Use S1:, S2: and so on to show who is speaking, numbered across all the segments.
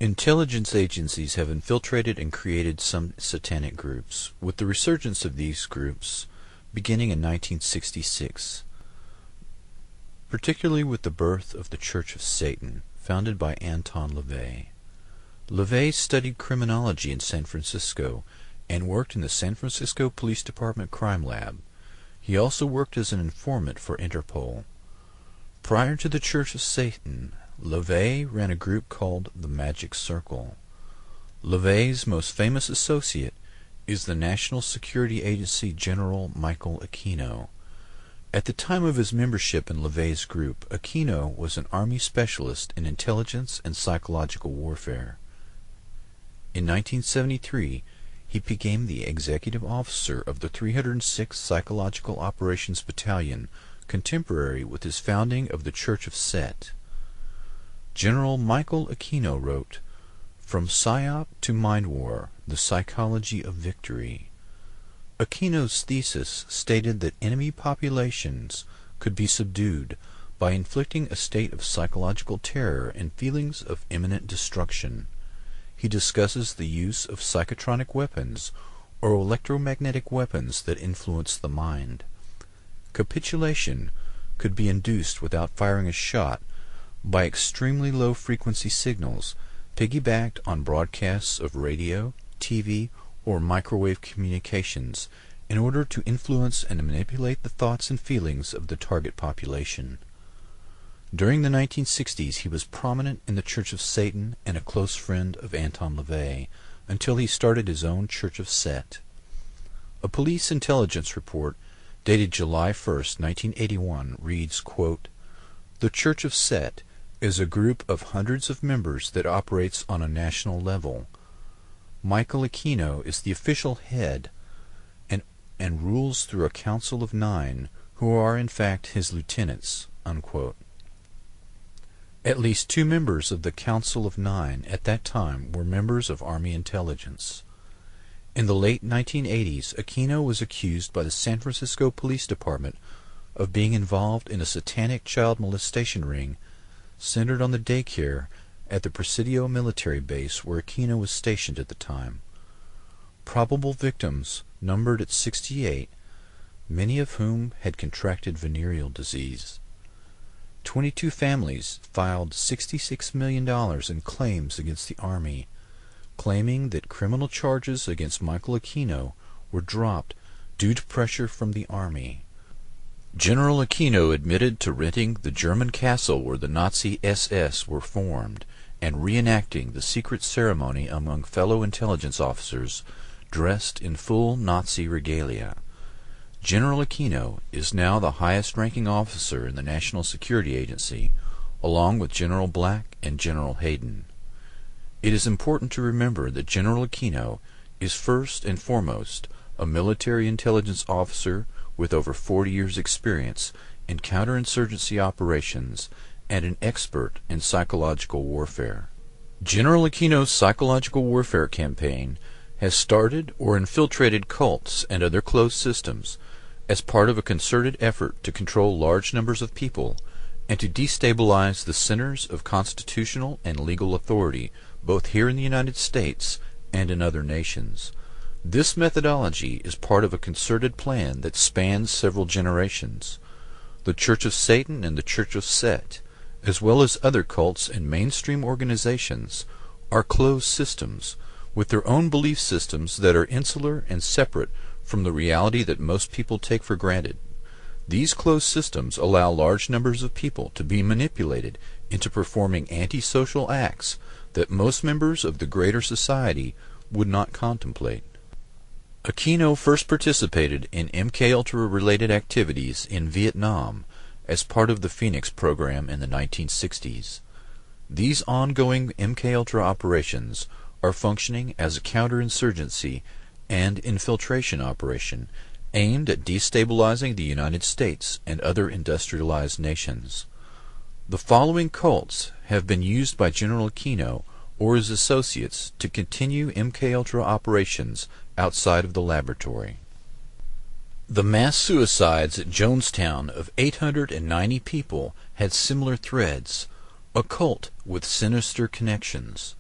S1: Intelligence agencies have infiltrated and created some satanic groups, with the resurgence of these groups beginning in 1966, particularly with the birth of the Church of Satan, founded by Anton LaVey. LaVey studied criminology in San Francisco and worked in the San Francisco Police Department Crime Lab. He also worked as an informant for Interpol. Prior to the Church of Satan, LaVey ran a group called the Magic Circle. LaVey's most famous associate is the National Security Agency General Michael Aquino. At the time of his membership in LaVey's group, Aquino was an Army specialist in intelligence and psychological warfare. In 1973, he became the executive officer of the 306th Psychological Operations Battalion, contemporary with his founding of the Church of Set. General Michael Aquino wrote, "From PSYOP to Mind War, the Psychology of Victory." Aquino's thesis stated that enemy populations could be subdued by inflicting a state of psychological terror and feelings of imminent destruction. He discusses the use of psychotronic weapons or electromagnetic weapons that influence the mind. Capitulation could be induced without firing a shot by extremely low frequency signals piggybacked on broadcasts of radio, TV, or microwave communications in order to influence and manipulate the thoughts and feelings of the target population. During the 1960s, he was prominent in the Church of Satan and a close friend of Anton LaVey until he started his own Church of Set. A police intelligence report dated July 1, 1981 reads, quote, "The Church of Set is a group of hundreds of members that operates on a national level. Michael Aquino is the official head and rules through a council of 9 who are in fact his lieutenants." Unquote. At least 2 members of the Council of 9 at that time were members of Army intelligence. In the late 1980s, Aquino was accused by the San Francisco Police Department of being involved in a satanic child molestation ring centered on the daycare at the Presidio military base where Aquino was stationed at the time. Probable victims numbered at 68, many of whom had contracted venereal disease. 22 families filed $66 million in claims against the Army, claiming that criminal charges against Michael Aquino were dropped due to pressure from the Army. General Aquino admitted to renting the German castle where the Nazi SS were formed and reenacting the secret ceremony among fellow intelligence officers dressed in full Nazi regalia. General Aquino is now the highest-ranking officer in the National Security Agency, along with General Black and General Hayden. It is important to remember that General Aquino is first and foremost a military intelligence officer with over 40 years' experience in counterinsurgency operations and an expert in psychological warfare. General Aquino's psychological warfare campaign has started or infiltrated cults and other closed systems as part of a concerted effort to control large numbers of people and to destabilize the centers of constitutional and legal authority both here in the United States and in other nations. This methodology is part of a concerted plan that spans several generations. The Church of Satan and the Church of Set, as well as other cults and mainstream organizations, are closed systems with their own belief systems that are insular and separate from the reality that most people take for granted. These closed systems allow large numbers of people to be manipulated into performing antisocial acts that most members of the greater society would not contemplate. Aquino first participated in MKUltra-related activities in Vietnam as part of the Phoenix program in the 1960s. These ongoing MKUltra operations are functioning as a counterinsurgency and infiltration operation aimed at destabilizing the United States and other industrialized nations. The following cults have been used by General Aquino or his associates to continue MKUltra operations outside of the laboratory. The mass suicides at Jonestown of 890 people had similar threads, a cult with sinister connections.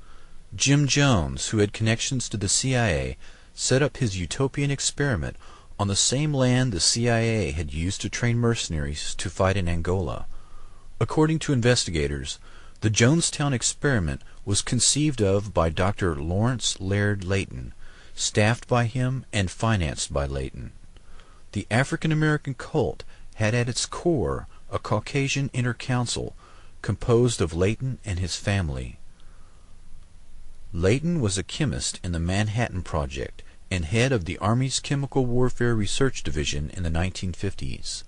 S1: Jim Jones, who had connections to the CIA, set up his utopian experiment on the same land the CIA had used to train mercenaries to fight in Angola. According to investigators, the Jonestown experiment was conceived of by Dr. Lawrence Laird Layton, staffed by him and financed by Layton. The African-American cult had at its core a Caucasian inner council composed of Layton and his family. Layton was a chemist in the Manhattan Project and head of the Army's Chemical Warfare Research Division in the 1950s.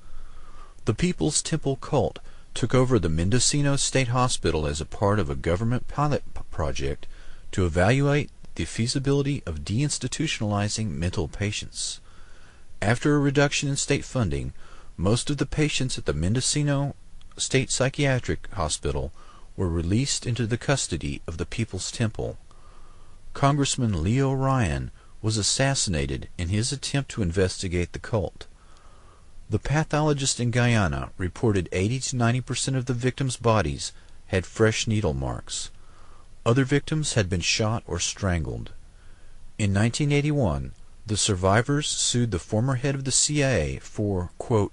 S1: The People's Temple cult took over the Mendocino State Hospital as a part of a government pilot project to evaluate the feasibility of deinstitutionalizing mental patients. After a reduction in state funding, most of the patients at the Mendocino State Psychiatric Hospital were released into the custody of the People's Temple. Congressman Leo Ryan was assassinated in his attempt to investigate the cult. The pathologist in Guyana reported 80 to 90% of the victims' bodies had fresh needle marks. Other victims had been shot or strangled. In 1981, the survivors sued the former head of the CIA for, quote,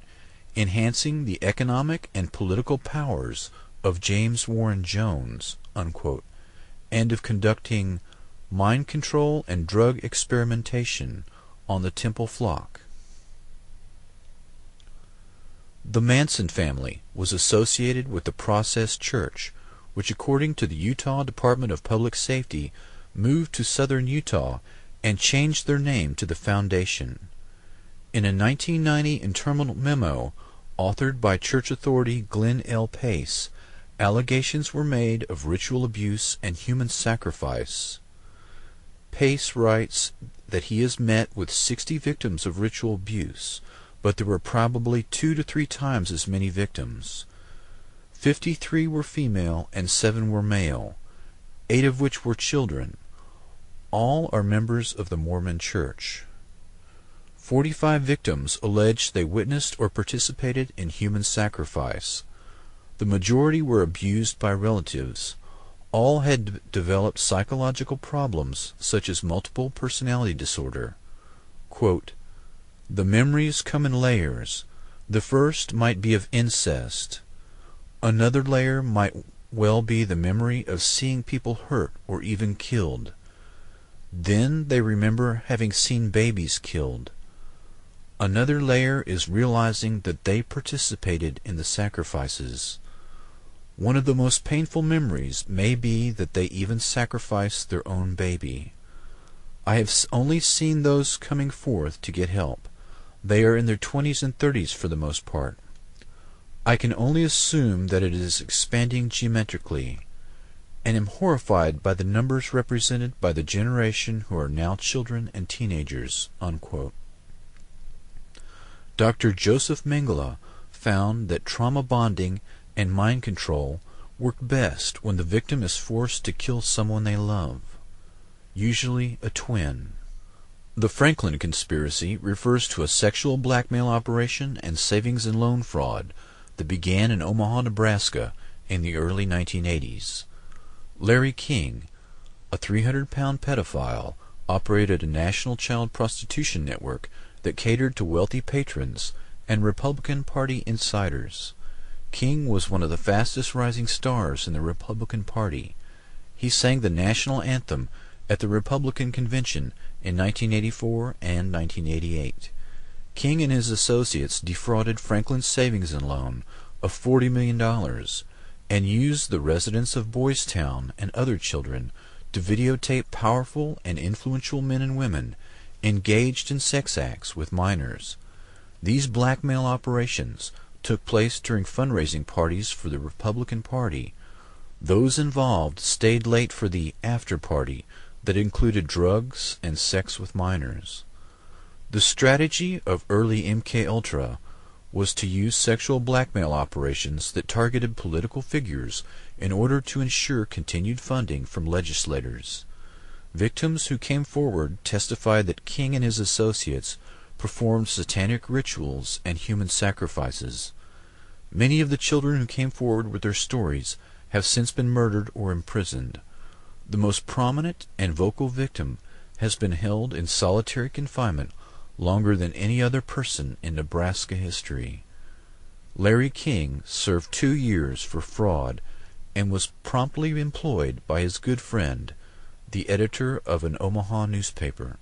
S1: enhancing the economic and political powers of James Warren Jones, unquote, and of conducting mind control and drug experimentation on the Temple flock. The Manson family was associated with the Process Church, which according to the Utah Department of Public Safety moved to southern Utah and changed their name to the Foundation. In a 1990 internal memo authored by church authority Glenn L. Pace, allegations were made of ritual abuse and human sacrifice. Pace writes that he has met with 60 victims of ritual abuse, but there were probably 2 to 3 times as many victims. 53 were female and 7 were male, 8 of which were children. All are members of the Mormon Church. 45 victims alleged they witnessed or participated in human sacrifice. The majority were abused by relatives. All had developed psychological problems such as multiple personality disorder. Quote, the memories come in layers. The first might be of incest. Another layer might well be the memory of seeing people hurt or even killed. Then they remember having seen babies killed. Another layer is realizing that they participated in the sacrifices. One of the most painful memories may be that they even sacrificed their own baby. I have only seen those coming forth to get help. They are in their 20s and 30s for the most part. I can only assume that it is expanding geometrically, and am horrified by the numbers represented by the generation who are now children and teenagers." Unquote. Dr. Joseph Mengele found that trauma bonding and mind control work best when the victim is forced to kill someone they love, usually a twin. The Franklin conspiracy refers to a sexual blackmail operation and savings and loan fraud that began in Omaha, Nebraska in the early 1980s. Larry King, a 300-pound pedophile, operated a national child prostitution network that catered to wealthy patrons and Republican Party insiders. King was one of the fastest rising stars in the Republican Party. He sang the national anthem at the Republican Convention in 1984 and 1988. King and his associates defrauded Franklin's savings and loan of $40 million and used the residents of Boys Town and other children to videotape powerful and influential men and women engaged in sex acts with minors. These blackmail operations took place during fundraising parties for the Republican Party. Those involved stayed late for the after-party that included drugs and sex with minors. The strategy of early MKUltra was to use sexual blackmail operations that targeted political figures in order to ensure continued funding from legislators. Victims who came forward testified that King and his associates performed satanic rituals and human sacrifices. Many of the children who came forward with their stories have since been murdered or imprisoned. The most prominent and vocal victim has been held in solitary confinement longer than any other person in Nebraska history. Larry King served 2 years for fraud and was promptly employed by his good friend, the editor of an Omaha newspaper.